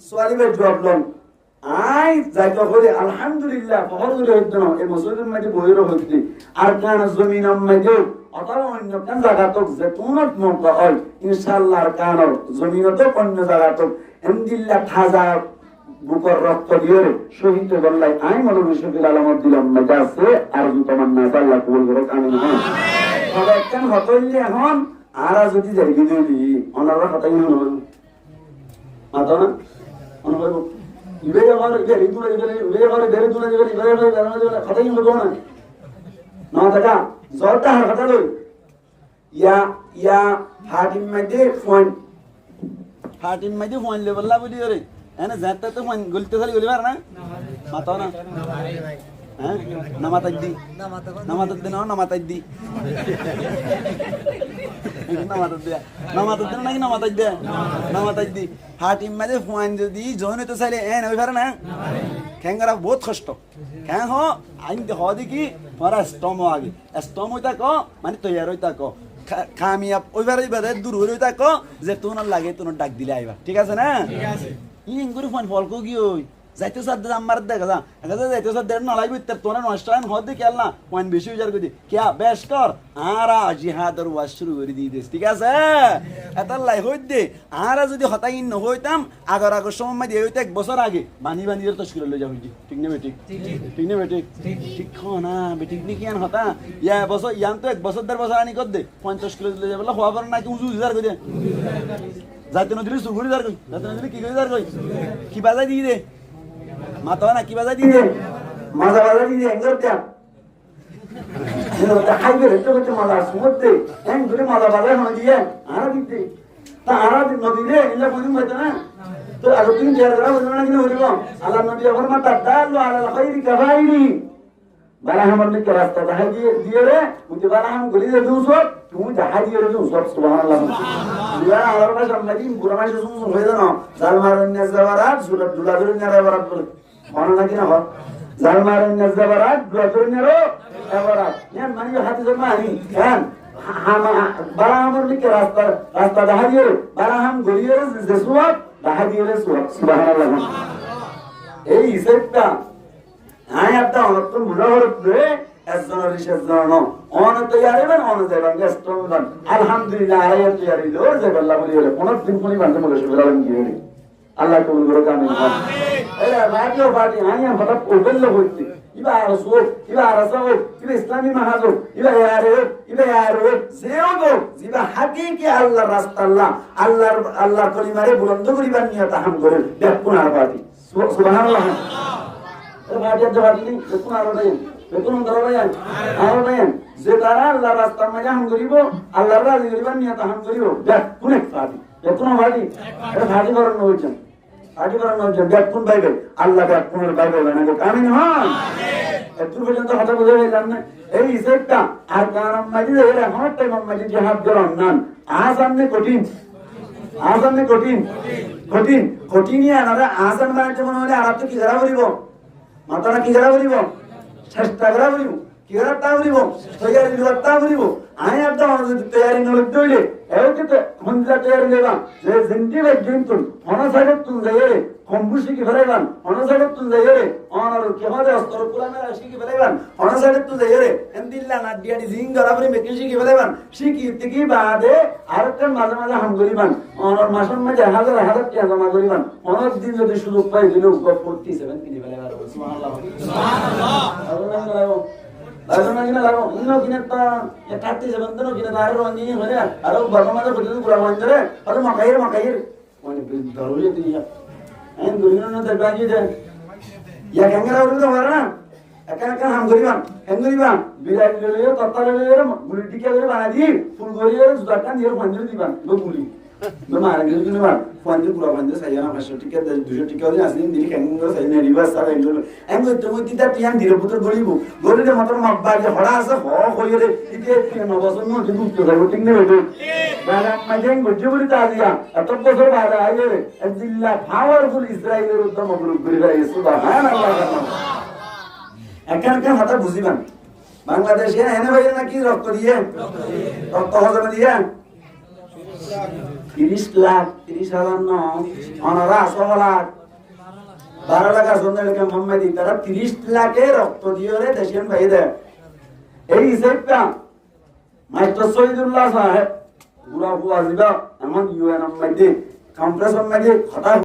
সোয়ালি ভাই জবাব loan I যাইতো করে আলহামদুলিল্লাহ ফখরুল হইতো এই মসজিদের মধ্যে বইরো হইতে আর কান জমিনের মধ্যে অথবা অন্য কোন জায়গাতে যেতুনত মত হয় ইনশাআল্লাহ আর কানর জমিনতে অন্য জায়গাতে আলহামদুলিল্লাহ তাজা বুকর রক্ত দিয়ে শহীদ বললাই আই মৌলভী শফিউল আলম দিলাম মজা আছে আর তোমার না আল্লাহ কবুল করুক আমিন হ্যাঁ তবে কেন হতইলে এখন আর যদি যাই দিদি ওনারা হতাই হল মাতো না অনুভব ইবে আমার ইবে ঋতুরা ইবে আমার বেরে তুলে যাবে ইবে হতাই হল না না দেখা জলটা হতা লই ইয়া হাটিম মধ্যে ফোন লেভেল বুঝি রে এনে যাতে তো ফোন গলতে খালি গলি পার না মাতো না হ্যাঁ নামাতাই দি নামাতাই দি নামাতাই দি হাটিম মাঝে ফোন যদি জোন তো চাইলে এন ওই পারে না খেঙ্গারা বহুত কষ্ট হ্যাঁ হ আইনতে হ দেখি মারা স্টম আগে স্টম হইতা ক মানে তৈয়ার হইতা ক খামিয়াব ওইবারে এইবারে দূর হইতা ক যে তোনার লাগে তোনার ডাক দিলে আইবা ঠিক আছে না ঠিক আছে ইন করে ফোন ফলকো কি ওই যাইতে সাথে আমার দেখা যা যাইতে সাথে না লাগবে তোরা নষ্ট হয় দেখি আল্লাহ পয়েন্ট বেশি উজার করে দি কিয়া বেশ কর আরা জিহাদের ওয়াজ শুরু করে দিয়ে দিস ঠিক আছে এটার লাই হই দে আরা যদি হতাই ন হইতাম আগর সময় দিয়ে হইতে 1 বছর আগে বানি তশকিল লই যাও ঠিক না বেটি ঠিক না বেটি ঠিক না বেটি নি কিয়ান হতা ইয়া বছর ইয়ান তো 1 বছর 1.5 বছর আনি কর দে 50 কিলো লই যাবলা হওয়া পারে না কি উজু উজার করে যাইতে নদীর সুগুরি দার কই যাইতে নদীর কি করে দার কই কি বাজাই দিয়ে দে মাতো না কি বাজাই দিয়ে মাজা বাজাই দিয়ে এঙ্গরটা এটা খাইবে তো কত মাজা সুমতে এন ধরে মাজা বাজাই হন দিয়ে আরা দিতে তা আরা নদীরে ইলা বলি মত না তো আর তুমি যে আরা বলি না কি হইব আল্লাহ নবী ফরমাতা দাল্লু আলাল খাইরি কাবাইরি বারাহাম নে কে রাস্তা দেখা দিয়ে রে মুঝে বারাহাম গলি দে দুসো তুমি দেখা দিয়ে রে দুসো সুবহানাল্লাহ ইয়া আর ভাই সামনে পুরানা শুন হয়ে জানো জালমারন নাজাবারাত সুরাত দুলাদুর নাজাবারাত বলে মনে নাকি না হয় জালমারন নাজাবারাত দুলাদুর নাজাবারাত ইয়ান মানে হাদিসের মানি কেন বারাহাম নে কে রাস্তা দেখা দিয়ে রে বারাহাম গলি রে যে সুরাত দেখা দিয়ে রে সুবহানাল্লাহ এই হিসাবটা আয় আপনি অনেক বুঝা হচ্ছে একজনের রিসেজন অন তৈরি হবেন অন যাবেন ব্যস্ত হবেন আলহামদুলিল্লাহ আয় তৈরি হলো যে আল্লাহ বলি হলো কোন দিন কোন বান্ধব বলে শুরু হলেন কি হলো আল্লাহ কবুল করুক আমিন এই রাজিও পার্টি আইয়া হঠাৎ ওপেন হচ্ছে ইবা আসো ইবা আরাসো ইবা ইসলামী মাহাজো ইবা ইয়ারে যেও গো জিবা হাকিকি আল্লাহর রাস্তা আল্লাহ কলিমারে বুলন্দ করিবার নিয়ত হাম করে দেখুন আর পার্টি সুবহানাল্লাহ ভাটিয়া জবাবলি দেখুন আর ভাই দেখুন দরবায়ান আর ভাই যে তারা আল্লাহর রাস্তা মধ্যে হাম করিব আল্লাহর রাজি করিবার নিয়ত হাম করিব দেখুন এক পার্টি দেখুন ভাটি এটা ভাটি করার হইছেন ভাটি করার হইছেন দেখুন ভাই আল্লাহ দেখুনের ভাই বলেন আমিন হ্যাঁ এত পর্যন্ত কথা বুঝে গেলাম না এই হিসাবটা আর কারণ মাঝে এর আমার টাইম মাঝে জিহাদ করার নাম আসামনে কঠিন আনারা আসাম মানে যেমন হলে আর তো কি যারা বলিব মাতারা কি যারা বলিব চেষ্টা করা বলিব কি করাটা বলিব তৈরি করতে বলিব আয় আপনি আমাদের তৈরি নলে দইলে এওকে তো মন্দিরা তৈরি দেবা যে জিন্দি বে জিন্তুন অনসারে তুন যাইরে কম্বুশি কি ফেলাইবান অনসারে তুন যাইরে অনর কেমারে অস্তর পুরানা রাশি কি ফেলাইবান অনসারে তুন যাইরে এন্দিল্লা নাডিয়াডি জিং গরাবরি মেকিশি কি ফেলাইবান শিকি তিকি বাদে আরেকটা মাঝে মাঝে হাম করিবান অনর মাসন মাঝে হাজার টাকা জমা করিবান অনর দিন যদি সুযোগ পাই দিলে 47 কিনে ফেলাইবার সুবহানাল্লাহ সুবহানাল্লাহ আজনা কিনা লাগো ইনো কিনাটা এটাতে জবন্দন কিনা দারো আনি হরে আর বর্তমানে বদল গুলা মঞ্জরে আর মাকাইর মানে দরুয়ে দিয়া এন দুনিয়া না দরবাজি দে ইয়া ক্যামেরা উড়ে তো মারনা একা হাম করিবা এন করিবা বিরাট লইও তত্তারে লইও গুলি টিকা করে বানা দি ফুল গরিয়ে জুতাটা নিয়ে মঞ্জরে দিবান গুলি মারা গেল তুমি মার ফোনতে পুরো ফোনতে সাইয়ানা 500 টাকা 200 টাকা দিয়ে আসিন দিলি কেন করে সাইনে রিভার্স আর এন্ড এম কই তুমি দিতা টিয়ান দিলে পুত্র গরিলে মাত্র মাব্বা যে হড়া আছে হইরে ইতে টিয়ান অবসর ন কিন্তু তো যাবো ঠিক নেই বেটো বালা মাঝেন গজ্জে বলি তা দিয়া এত বছর বাদে আইলে আল্লাহ পাওয়ারফুল ইসরাইলের উদ্যম মবরুক করে দেয় সুবহানাল্লাহ একা মাথা বুঝিবান বাংলাদেশে এনে ভাই নাকি রক্ত দিয়ে রক্ত হজম দিয়ে 30 লাখ 30,000 ন অনারা 100 লাখ 12 লাখ আসলে মোহাম্মদ তারা 30 লাখে রক্ত দিয়ে দেশের বাইরে এই হিসেবটা মাইস্টার শহীদুল্লাহ সাহেব পুরা পুয়া দিবা এমন ইউএন মধ্যে কম্প্রেসর মধ্যে হঠাৎ